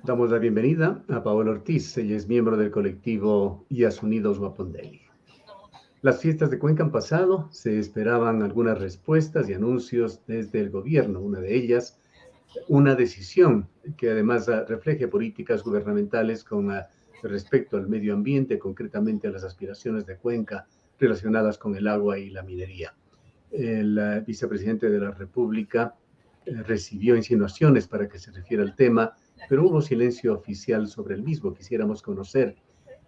Damos la bienvenida a Paola Ortiz. Ella es miembro del colectivo IAS Unidos Guapondeli. Las fiestas de Cuenca han pasado, se esperaban algunas respuestas y anuncios desde el gobierno. Una de ellas, una decisión que además refleje políticas gubernamentales con respecto al medio ambiente, concretamente a las aspiraciones de Cuenca relacionadas con el agua y la minería. El vicepresidente de la República recibió insinuaciones para que se refiera al tema, pero hubo silencio oficial sobre el mismo. Quisiéramos conocer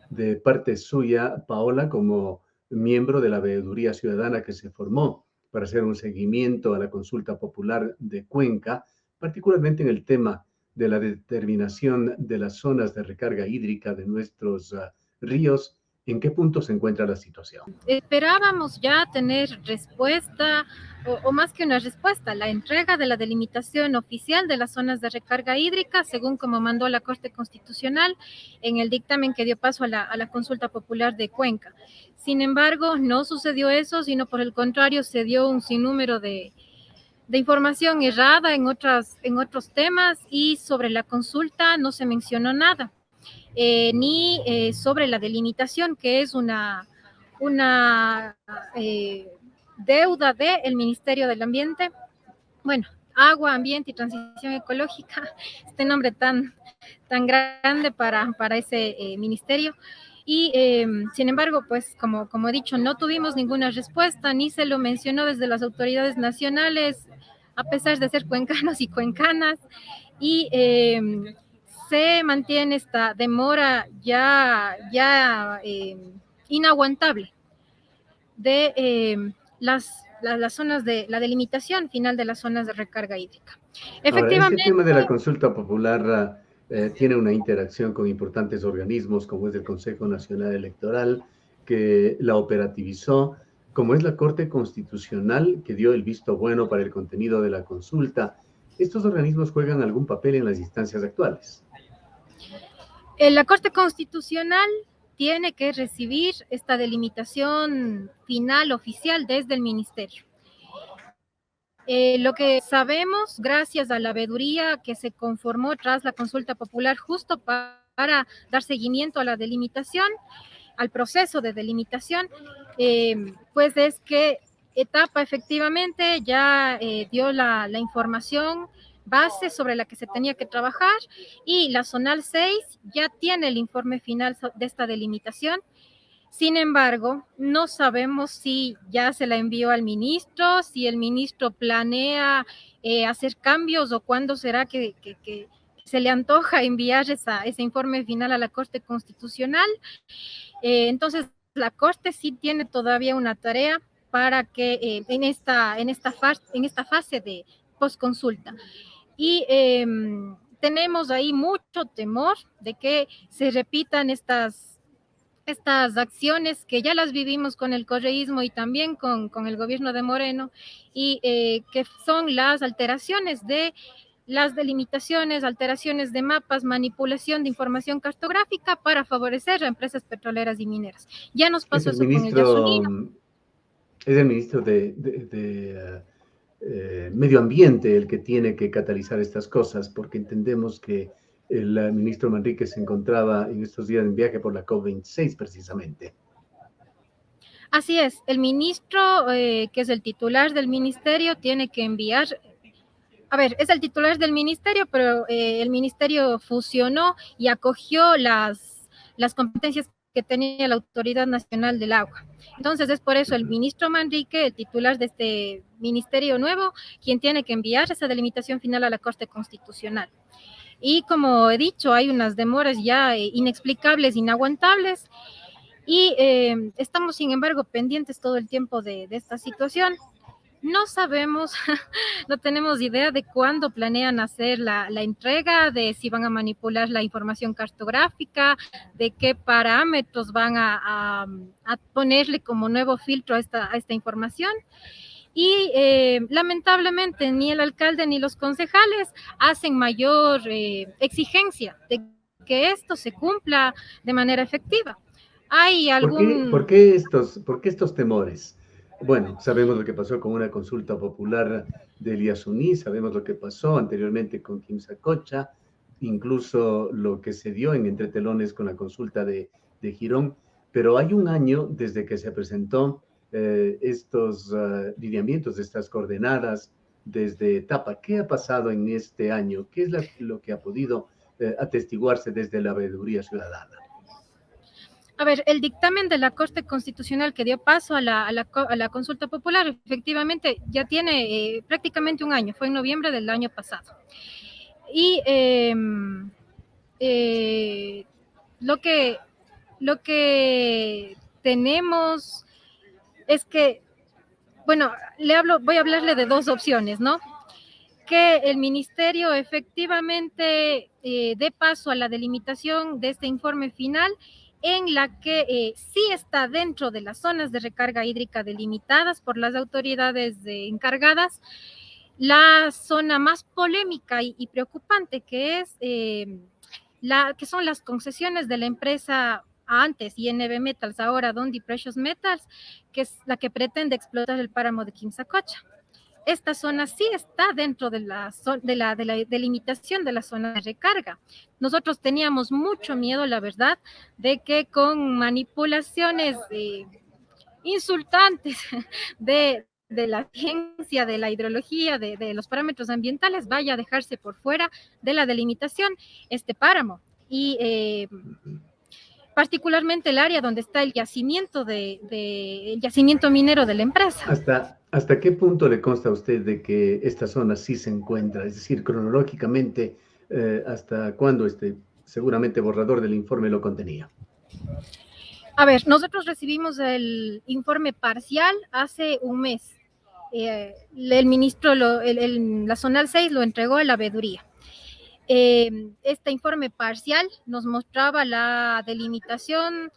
de parte suya, Paola, como miembro de la Veeduría Ciudadana que se formó para hacer un seguimiento a la consulta popular de Cuenca, particularmente en el tema de la determinación de las zonas de recarga hídrica de nuestros ríos. ¿En qué punto se encuentra la situación? Esperábamos ya tener respuesta, o más que una respuesta, la entrega de la delimitación oficial de las zonas de recarga hídrica, según como mandó la Corte Constitucional en el dictamen que dio paso a la consulta popular de Cuenca. Sin embargo, no sucedió eso, sino por el contrario, se dio un sinnúmero de información errada en otros temas, y sobre la consulta no se mencionó nada. Ni sobre la delimitación, que es una deuda del Ministerio del Ambiente, bueno, Agua, Ambiente y Transición Ecológica, este nombre tan grande para ese ministerio. Y sin embargo, pues como he dicho, no tuvimos ninguna respuesta, ni se lo mencionó desde las autoridades nacionales, a pesar de ser cuencanos y cuencanas, y se mantiene esta demora ya inaguantable de las zonas de la delimitación final de las zonas de recarga hídrica. Ahora, este Efectivamente, tema de la consulta popular tiene una interacción con importantes organismos como es el Consejo Nacional Electoral, que la operativizó, como es la Corte Constitucional, que dio el visto bueno para el contenido de la consulta. ¿Estos organismos juegan algún papel en las instancias actuales? la Corte Constitucional tiene que recibir esta delimitación final oficial desde el Ministerio. Lo que sabemos, gracias a la veeduría que se conformó tras la consulta popular justo para dar seguimiento a la delimitación, al proceso de delimitación, pues es que Etapa efectivamente ya dio la información base sobre la que se tenía que trabajar, y la Zonal 6 ya tiene el informe final de esta delimitación. Sin embargo, no sabemos si ya se la envió al ministro, si el ministro planea hacer cambios, o cuándo será que se le antoja enviar ese informe final a la Corte Constitucional. Entonces, la Corte sí tiene todavía una tarea para que en esta fase de postconsulta. Y tenemos ahí mucho temor de que se repitan estas acciones que ya las vivimos con el correísmo y también con el gobierno de Moreno, y que son las alteraciones de las delimitaciones, alteraciones de mapas, manipulación de información cartográfica para favorecer a empresas petroleras y mineras. Ya nos Es pasó el eso con el ministro, Yasuní. es el ministro Medio Ambiente el que tiene que catalizar estas cosas, porque entendemos que el ministro Manrique se encontraba en estos días en viaje por la COP26 precisamente. Así es, el ministro, que es el titular del ministerio, tiene que enviar. A ver, es el titular del ministerio, pero el ministerio fusionó y acogió las competencias que tenía la Autoridad Nacional del Agua. Entonces es por eso el ministro Manrique, el titular de este ministerio nuevo, quien tiene que enviar esa delimitación final a la Corte Constitucional. Y como he dicho, hay unas demoras ya inexplicables, inaguantables, y estamos, sin embargo, pendientes todo el tiempo de esta situación. No sabemos, no tenemos idea de cuándo planean hacer la entrega, de si van a manipular la información cartográfica, de qué parámetros van a ponerle como nuevo filtro a esta información. Y lamentablemente ni el alcalde ni los concejales hacen mayor exigencia de que esto se cumpla de manera efectiva. Hay ¿Por algún... qué estos temores? Bueno, sabemos lo que pasó con una consulta popular de Elías Uní, sabemos lo que pasó anteriormente con Kim Sacocha, incluso lo que se dio en entretelones con la consulta de Girón, pero hay un año desde que se presentó estos lineamientos, estas coordenadas desde etapa. ¿Qué ha pasado en este año? ¿Qué es lo que ha podido atestiguarse desde la veeduría ciudadana? A ver, el dictamen de la Corte Constitucional que dio paso a la consulta popular, efectivamente, ya tiene prácticamente un año, fue en noviembre del año pasado. Y lo que tenemos es que, bueno, voy a hablarle de dos opciones, ¿no? Que el ministerio efectivamente dé paso a la delimitación de este informe final, en la que sí está dentro de las zonas de recarga hídrica delimitadas por las autoridades encargadas, la zona más polémica y preocupante, que es que son las concesiones de la empresa antes INB Metals, ahora Dundee Precious Metals, que es la que pretende explotar el páramo de Quimsacocha. Esta zona sí está dentro de la delimitación de la zona de recarga. Nosotros teníamos mucho miedo, la verdad, de que con manipulaciones insultantes de la ciencia, de la hidrología, de los parámetros ambientales, vaya a dejarse por fuera de la delimitación este páramo. Y particularmente el área donde está el yacimiento el yacimiento minero de la empresa. ¿Hasta qué punto le consta a usted de que esta zona sí se encuentra? Es decir, cronológicamente, ¿hasta cuándo seguramente borrador del informe lo contenía? A ver, nosotros recibimos el informe parcial hace un mes. El ministro, la Zonal 6 lo entregó a la veeduría. Este informe parcial nos mostraba la delimitación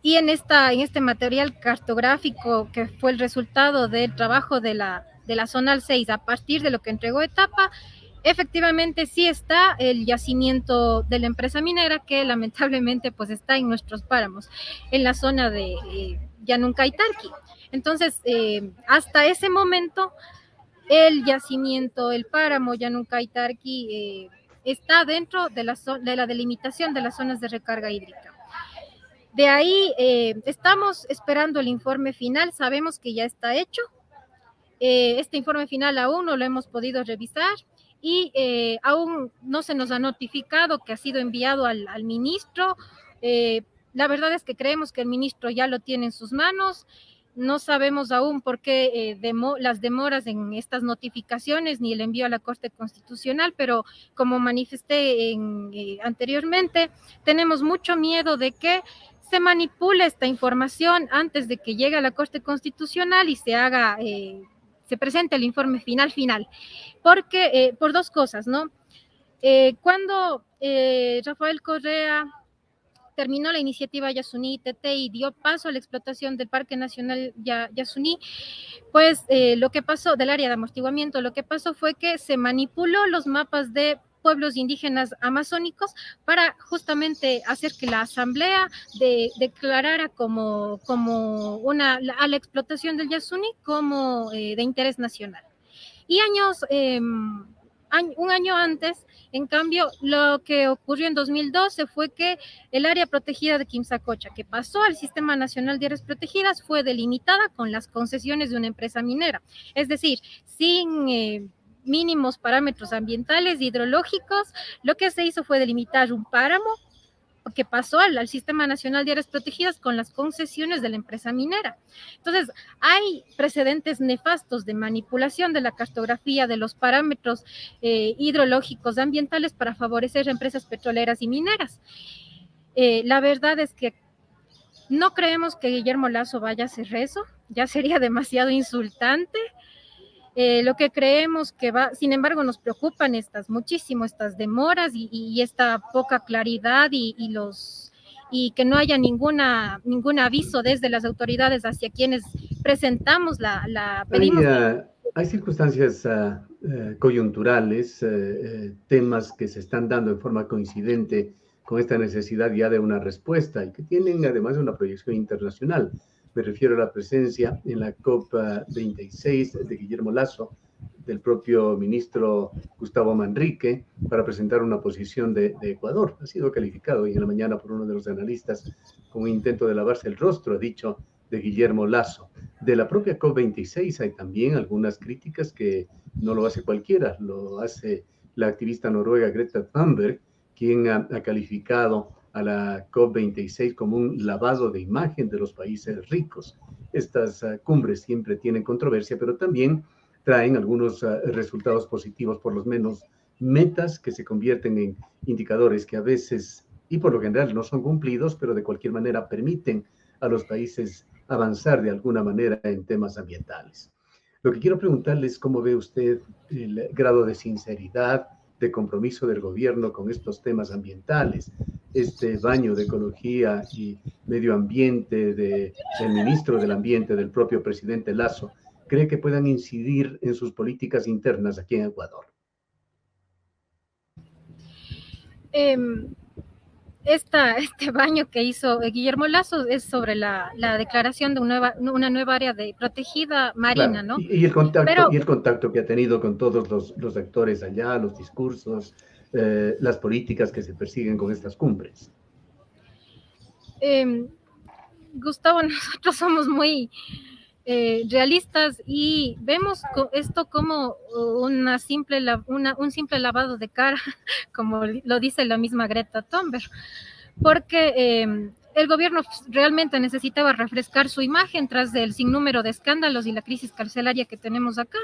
y en este material cartográfico que fue el resultado del trabajo de la Zonal 6 a partir de lo que entregó etapa, efectivamente sí está el yacimiento de la empresa minera, que lamentablemente pues está en nuestros páramos, en la zona de Llanuncaitarqui. Entonces, hasta ese momento, el yacimiento, el páramo Llanuncaitarqui está dentro de la delimitación de las zonas de recarga hídrica. De ahí estamos esperando el informe final, sabemos que ya está hecho. Este informe final aún no lo hemos podido revisar y aún no se nos ha notificado que ha sido enviado al ministro. La verdad es que creemos que el ministro ya lo tiene en sus manos. No sabemos aún por qué las demoras en estas notificaciones ni el envío a la Corte Constitucional, pero como manifesté anteriormente, tenemos mucho miedo de que se manipule esta información antes de que llegue a la Corte Constitucional y se presente el informe final, porque por dos cosas, ¿no? Cuando Rafael Correa terminó la iniciativa Yasuní-TT y dio paso a la explotación del Parque Nacional Yasuní, pues lo que pasó del área de amortiguamiento, lo que pasó fue que se manipuló los mapas de pueblos indígenas amazónicos para justamente hacer que la asamblea declarara a la explotación del Yasuní como de interés nacional. Y un año antes, en cambio, lo que ocurrió en 2012 fue que el área protegida de Quimsacocha, que pasó al Sistema Nacional de Áreas Protegidas, fue delimitada con las concesiones de una empresa minera. Es decir, sin mínimos parámetros ambientales, hidrológicos, lo que se hizo fue delimitar un páramo que pasó al Sistema Nacional de Áreas Protegidas con las concesiones de la empresa minera. Entonces, hay precedentes nefastos de manipulación de la cartografía de los parámetros hidrológicos ambientales para favorecer empresas petroleras y mineras. La verdad es que no creemos que Guillermo Lasso vaya a hacer eso, ya sería demasiado insultante. Lo que creemos sin embargo, nos preocupan muchísimo estas demoras y esta poca claridad y que no haya ningún aviso desde las autoridades hacia quienes presentamos pedimos. Hay circunstancias coyunturales, temas que se están dando en forma coincidente con esta necesidad ya de una respuesta y que tienen además una proyección internacional. Me refiero a la presencia en la COP26 de Guillermo Lasso, del propio ministro Gustavo Manrique para presentar una posición de Ecuador. Ha sido calificado hoy en la mañana por uno de los analistas como un intento de lavarse el rostro, ha dicho, de Guillermo Lasso. De la propia COP26 hay también algunas críticas que no lo hace cualquiera, lo hace la activista noruega Greta Thunberg, quien ha calificado a la COP26 como un lavado de imagen de los países ricos. Estas cumbres siempre tienen controversia, pero también traen algunos resultados positivos, por lo menos metas que se convierten en indicadores que a veces y por lo general no son cumplidos, pero de cualquier manera permiten a los países avanzar de alguna manera en temas ambientales. Lo que quiero preguntarle es cómo ve usted el grado de sinceridad, de compromiso del gobierno con estos temas ambientales, este baño de ecología y medio ambiente del ministro del Ambiente, del propio presidente Lasso, ¿cree que puedan incidir en sus políticas internas aquí en Ecuador? Este baño que hizo Guillermo Lasso es sobre la declaración de una nueva área protegida marina, Claro, ¿no? y el contacto que ha tenido con todos los actores allá, los discursos, las políticas que se persiguen con estas cumbres. Gustavo, nosotros somos muy realistas y vemos esto como un simple lavado de cara, como lo dice la misma Greta Thunberg, porque el gobierno realmente necesitaba refrescar su imagen tras del sinnúmero de escándalos y la crisis carcelaria que tenemos acá.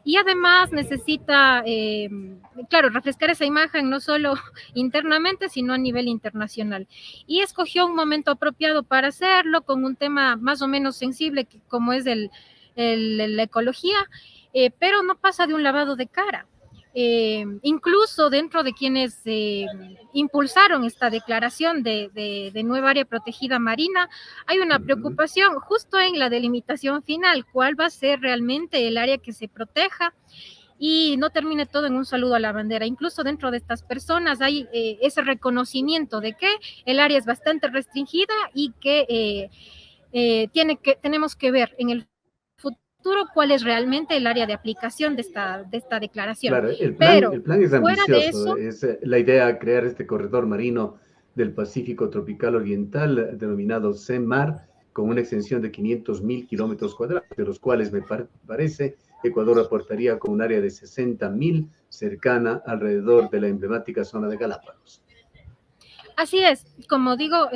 Y además necesita, claro, refrescar esa imagen no solo internamente, sino a nivel internacional. Y escogió un momento apropiado para hacerlo, con un tema más o menos sensible, como es la ecología, pero no pasa de un lavado de cara. Incluso dentro de quienes impulsaron esta declaración de nueva área protegida marina, hay una preocupación justo en la delimitación final, cuál va a ser realmente el área que se proteja y no termine todo en un saludo a la bandera. Incluso dentro de estas personas hay ese reconocimiento de que el área es bastante restringida y que tenemos que ver en el futuro cuál es realmente el área de aplicación de esta declaración. Claro, Pero el plan es fuera de ambicioso, eso, es la idea de crear este corredor marino del Pacífico Tropical Oriental, denominado CEMAR, con una extensión de 500.000 kilómetros cuadrados, de los cuales me parece Ecuador aportaría con un área de 60.000 cercana alrededor de la emblemática zona de Galápagos. así es, como digo,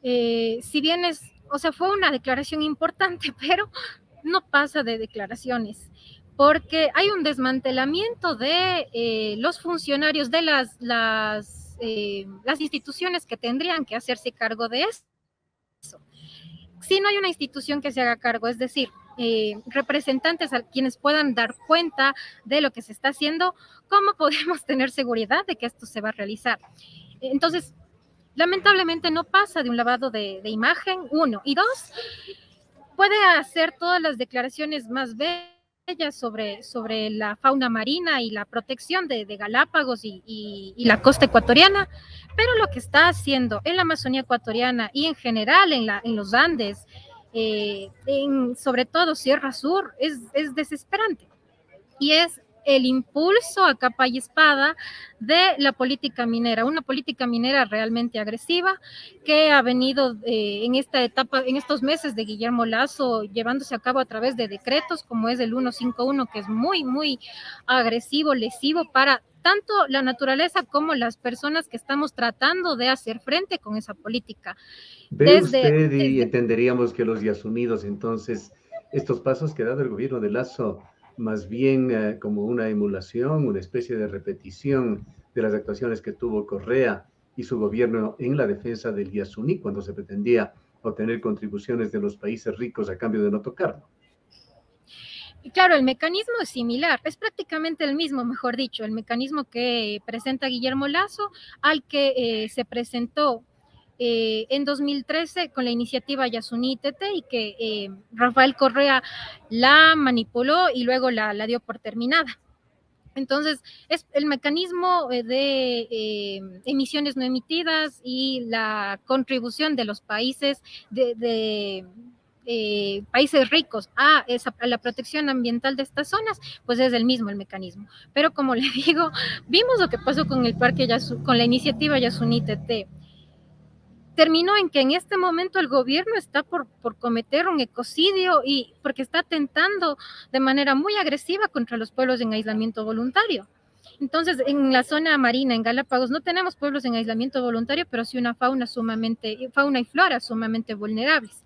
si bien fue una declaración importante, pero no pasa de declaraciones, porque hay un desmantelamiento de los funcionarios de las instituciones que tendrían que hacerse cargo de eso. Si no hay una institución que se haga cargo, es decir, representantes a quienes puedan dar cuenta de lo que se está haciendo, ¿cómo podemos tener seguridad de que esto se va a realizar? Entonces, lamentablemente no pasa de un lavado de imagen, uno. Y dos, puede hacer todas las declaraciones más bellas sobre la fauna marina y la protección de Galápagos y la costa ecuatoriana, pero lo que está haciendo en la Amazonía ecuatoriana y en general en los Andes, sobre todo Sierra Sur, es desesperante. Y es el impulso a capa y espada de la política minera, una política minera realmente agresiva que ha venido en esta etapa, en estos meses de Guillermo Lasso, llevándose a cabo a través de decretos como es el 151, que es muy, muy agresivo, lesivo para tanto la naturaleza como las personas que estamos tratando de hacer frente con esa política. ¿Ve usted y entenderíamos que los Yasunídos, entonces, estos pasos que ha dado el gobierno de Lasso, más bien como una emulación, una especie de repetición de las actuaciones que tuvo Correa y su gobierno en la defensa del Yasuní cuando se pretendía obtener contribuciones de los países ricos a cambio de no tocarlo? Y claro, el mecanismo es similar, es prácticamente el mismo, mejor dicho, el mecanismo que presenta Guillermo Lasso al que se presentó en 2013 con la iniciativa Yasuní TT y que Rafael Correa la manipuló y luego la dio por terminada. Entonces, es el mecanismo de emisiones no emitidas y la contribución de los países países ricos a la protección ambiental de estas zonas, pues es el mismo el mecanismo. Pero como le digo, vimos lo que pasó con el parque con la iniciativa Yasuní-TT. Terminó en que en este momento el gobierno está por cometer un ecocidio y porque está atentando de manera muy agresiva contra los pueblos en aislamiento voluntario. Entonces, en la zona marina, en Galápagos, no tenemos pueblos en aislamiento voluntario, pero sí una fauna y flora sumamente vulnerables.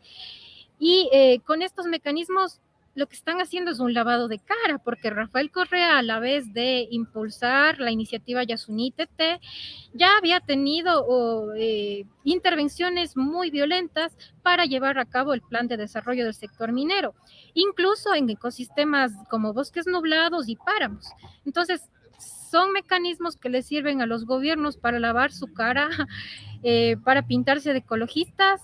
Y con estos mecanismos lo que están haciendo es un lavado de cara, porque Rafael Correa, a la vez de impulsar la iniciativa Yasuní-TT, ya había tenido intervenciones muy violentas para llevar a cabo el plan de desarrollo del sector minero, incluso en ecosistemas como bosques nublados y páramos. Entonces, son mecanismos que le sirven a los gobiernos para lavar su cara, para pintarse de ecologistas,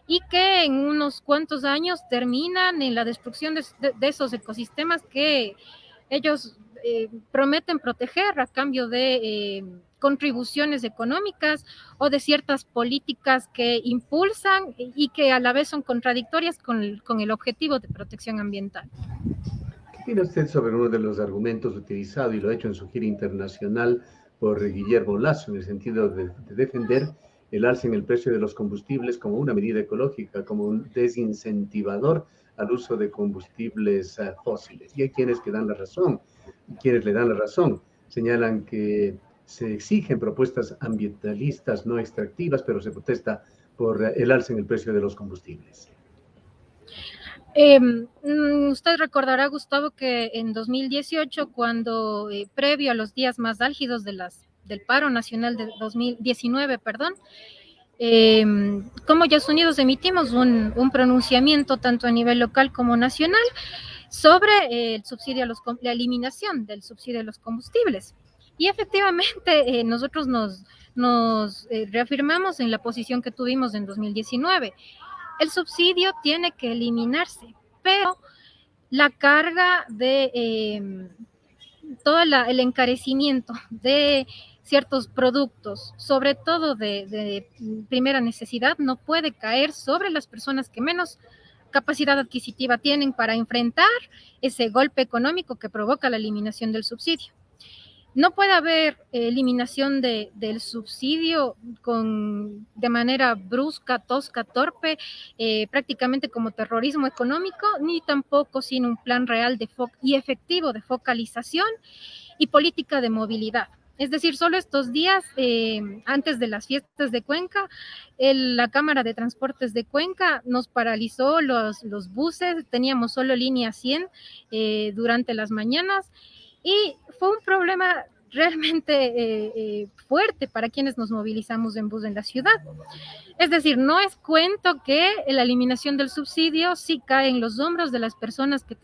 y que en unos cuantos años terminan en la destrucción de esos ecosistemas que ellos prometen proteger a cambio de contribuciones económicas o de ciertas políticas que impulsan y que a la vez son contradictorias con el objetivo de protección ambiental. ¿Qué opina usted sobre uno de los argumentos utilizados, y lo ha hecho en su gira internacional, por Guillermo Lasso, en el sentido de defender el alza en el precio de los combustibles como una medida ecológica, como un desincentivador al uso de combustibles fósiles? Y hay quienes que dan la razón, y quienes le dan la razón. Señalan que se exigen propuestas ambientalistas no extractivas, pero se protesta por el alza en el precio de los combustibles. Usted recordará, Gustavo, que en 2018, cuando previo a los días más álgidos del paro nacional de 2019, perdón, como Yasunidos emitimos un pronunciamiento tanto a nivel local como nacional sobre el subsidio la eliminación del subsidio a los combustibles. Y efectivamente nosotros nos reafirmamos en la posición que tuvimos en 2019. El subsidio tiene que eliminarse, pero la carga de todo el encarecimiento de ciertos productos, sobre todo de primera necesidad, no puede caer sobre las personas que menos capacidad adquisitiva tienen para enfrentar ese golpe económico que provoca la eliminación del subsidio. No puede haber eliminación del subsidio de manera brusca, tosca, torpe, prácticamente como terrorismo económico, ni tampoco sin un plan real y efectivo de focalización y política de movilidad. Es decir, solo estos días, antes de las fiestas de Cuenca, la Cámara de Transportes de Cuenca nos paralizó los buses, teníamos solo línea 100 durante las mañanas, y fue un problema realmente fuerte para quienes nos movilizamos en bus en la ciudad. Es decir, no es cuento que la eliminación del subsidio sí cae en los hombros de las personas que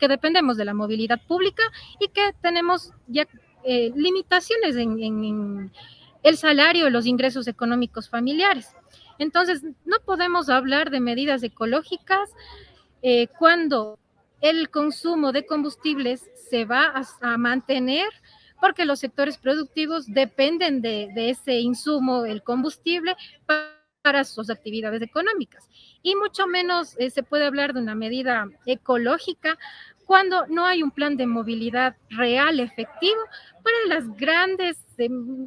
dependemos de la movilidad pública y que tenemos ya limitaciones en el salario y los ingresos económicos familiares. Entonces, no podemos hablar de medidas ecológicas cuando el consumo de combustibles se va a mantener porque los sectores productivos dependen de ese insumo, el combustible, para sus actividades económicas. Y mucho menos se puede hablar de una medida ecológica cuando no hay un plan de movilidad real, efectivo, para las grandes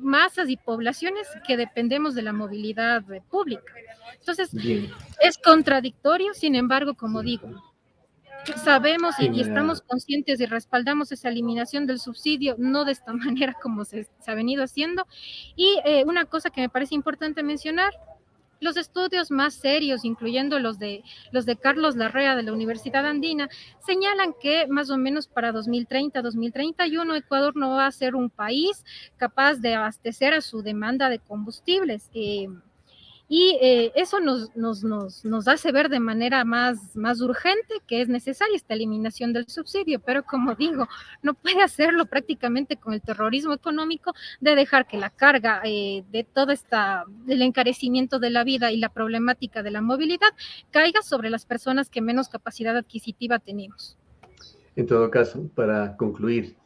masas y poblaciones que dependemos de la movilidad pública. Entonces, bien, es contradictorio, sin embargo, como digo, sabemos y estamos conscientes y respaldamos esa eliminación del subsidio, no de esta manera como se ha venido haciendo. Y una cosa que me parece importante mencionar, los estudios más serios, incluyendo los de Carlos Larrea de la Universidad Andina, señalan que más o menos para 2030, 2031, Ecuador no va a ser un país capaz de abastecer a su demanda de combustibles. Y eso nos hace ver de manera más urgente que es necesaria esta eliminación del subsidio, pero como digo, no puede hacerlo prácticamente con el terrorismo económico de dejar que la carga de todo del encarecimiento de la vida y la problemática de la movilidad caiga sobre las personas que menos capacidad adquisitiva tenemos. En todo caso, para concluir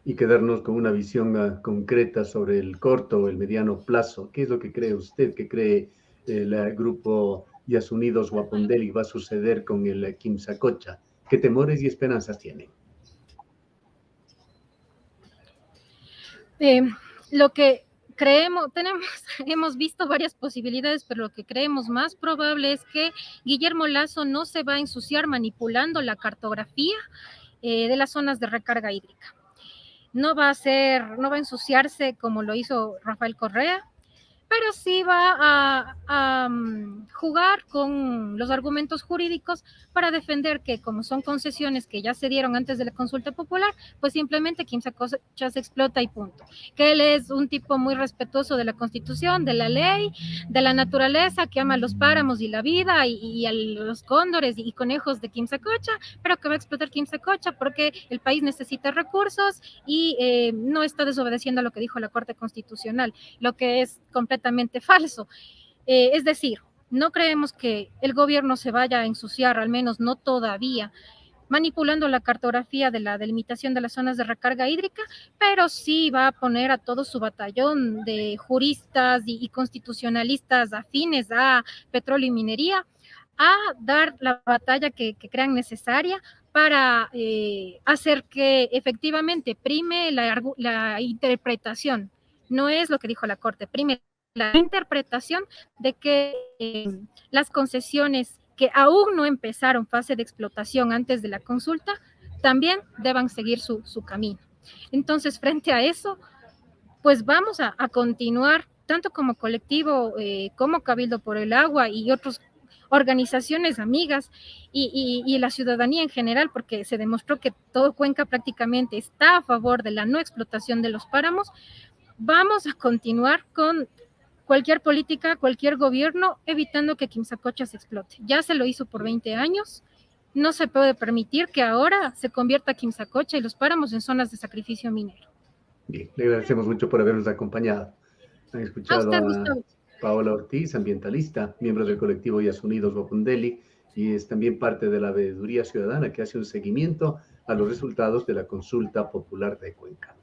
y quedarnos con una visión concreta sobre el corto o el mediano plazo, ¿qué es lo que cree usted, qué cree el grupo y Unidos Guapondeli va a suceder con el Quimsacocha? ¿Qué temores y esperanzas tienen? Lo que creemos, hemos visto varias posibilidades, pero lo que creemos más probable es que Guillermo Lasso no se va a ensuciar manipulando la cartografía de las zonas de recarga hídrica. No va a ensuciarse como lo hizo Rafael Correa, pero sí va a jugar con los argumentos jurídicos para defender que, como son concesiones que ya se dieron antes de la consulta popular, pues simplemente Quimsacocha se explota y punto. Que él es un tipo muy respetuoso de la Constitución, de la ley, de la naturaleza, que ama los páramos y la vida y a los cóndores y conejos de Quimsacocha, pero que va a explotar Quimsacocha porque el país necesita recursos y no está desobedeciendo a lo que dijo la Corte Constitucional, lo que es completamente falso. Es decir, no creemos que el gobierno se vaya a ensuciar, al menos no todavía, manipulando la cartografía de la delimitación de las zonas de recarga hídrica, pero sí va a poner a todo su batallón de juristas y constitucionalistas afines a petróleo y minería a dar la batalla que crean necesaria para hacer que efectivamente prime la interpretación. No es lo que dijo la Corte, prime la interpretación de que las concesiones que aún no empezaron fase de explotación antes de la consulta, también deban seguir su camino. Entonces, frente a eso, pues vamos a continuar, tanto como colectivo, como Cabildo por el Agua y otras organizaciones amigas y la ciudadanía en general, porque se demostró que todo Cuenca prácticamente está a favor de la no explotación de los páramos. Vamos a continuar con cualquier política, cualquier gobierno, evitando que Quimsacocha se explote. Ya se lo hizo por 20 años, no se puede permitir que ahora se convierta Quimsacocha y los páramos en zonas de sacrificio minero. Bien, le agradecemos mucho por habernos acompañado. Han escuchado a Paola Ortiz, ambientalista, miembro del colectivo Yas Unidos Guapondeli, y es también parte de la Veeduría Ciudadana que hace un seguimiento a los resultados de la consulta popular de Cuenca.